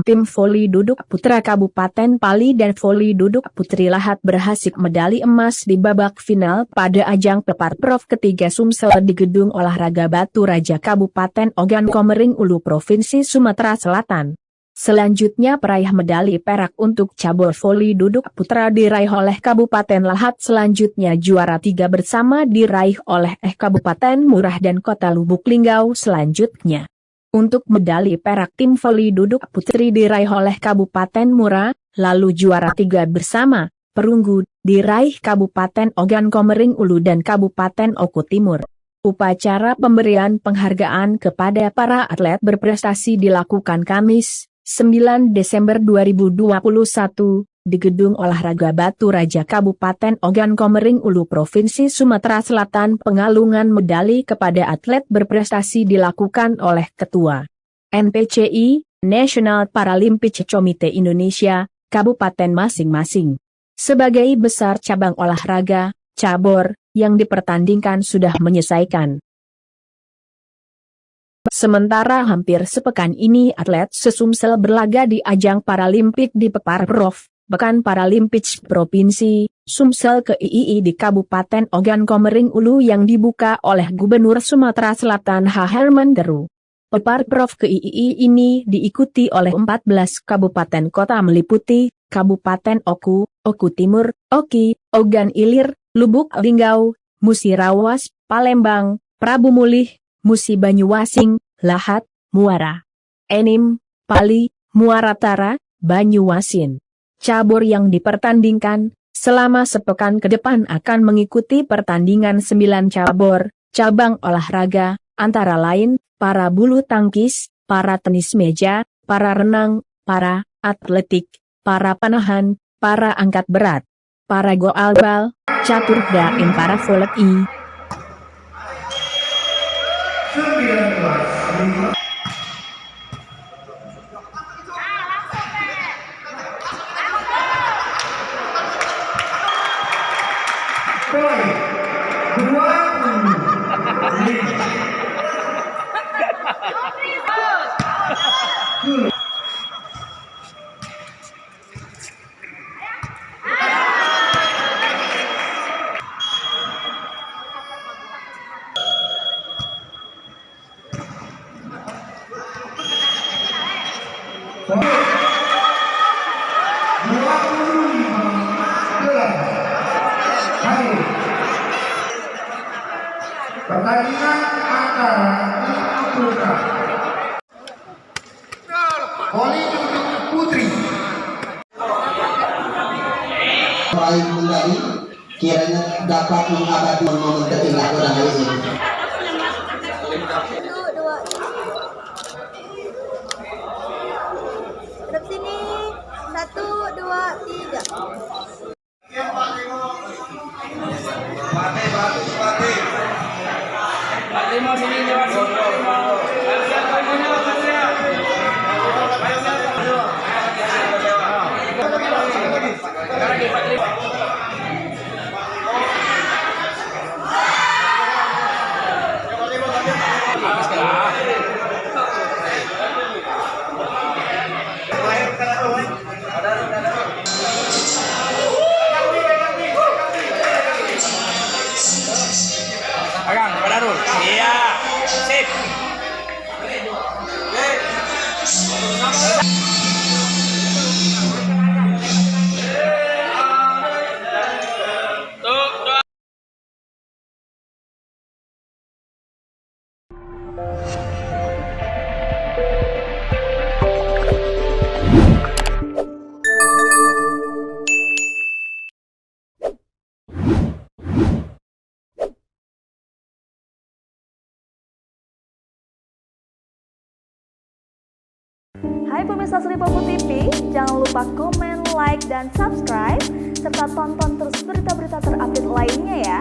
tim voli duduk putra Kabupaten Pali dan voli duduk putri Lahat berhasil medali emas di babak final pada ajang Peparprov ketiga Sumsel di Gedung Olahraga Batu Raja Kabupaten Ogan Komering Ulu Provinsi Sumatera Selatan. Selanjutnya peraih medali perak untuk cabur voli duduk putra diraih oleh Kabupaten Lahat. Selanjutnya juara 3 bersama diraih oleh Kabupaten Murah dan Kota Lubuk Linggau selanjutnya. Untuk medali perak tim voli duduk putri diraih oleh Kabupaten Murah, lalu juara 3 bersama perunggu diraih Kabupaten Ogan Komering Ulu dan Kabupaten Oku Timur. Upacara pemberian penghargaan kepada para atlet berprestasi dilakukan Kamis, 9 Desember 2021, di Gedung Olahraga Batu Raja Kabupaten Ogan Komering Ulu Provinsi Sumatera Selatan. Pengalungan medali kepada atlet berprestasi dilakukan oleh Ketua NPCI, National Paralympic Committee Indonesia, Kabupaten masing-masing. Sebagai besar cabang olahraga, cabur, yang dipertandingkan sudah menyelesaikan. Sementara hampir sepekan ini atlet sesumsel berlaga di ajang Paralimpik di Peparprov, Pekan Paralimpik Provinsi Sumsel ke-II di Kabupaten Ogan Komering Ulu yang dibuka oleh Gubernur Sumatera Selatan H. Herman Deru. Peparprov ke-II ini diikuti oleh 14 kabupaten kota meliputi Kabupaten Oku, Oku Timur, Oki, Ogan Ilir, Lubuk Linggau, Musi Rawas, Palembang, Prabu Mulih, Musi Banyuasin, Lahat, Muara Enim, Pali, Muara Tara, Banyuasin. Cabur yang dipertandingkan selama sepekan ke depan akan mengikuti pertandingan 9 cabang olahraga, antara lain para bulu tangkis, para tenis meja, para renang, para atletik, para panahan, para angkat berat, para goalbal, catur daring, para volley. Pertandingan antara tim putra voli duduk putri meraih medali kiranya dapat mengabadi momen terindah pada hari ini. Hadap sini, 1, 2, 3. Patih mau sini jawab pegang, pada dulu. Iya, sip. Hai pemirsa Sri Popo TV, jangan lupa komen, like, dan subscribe, serta tonton terus berita-berita terupdate lainnya ya.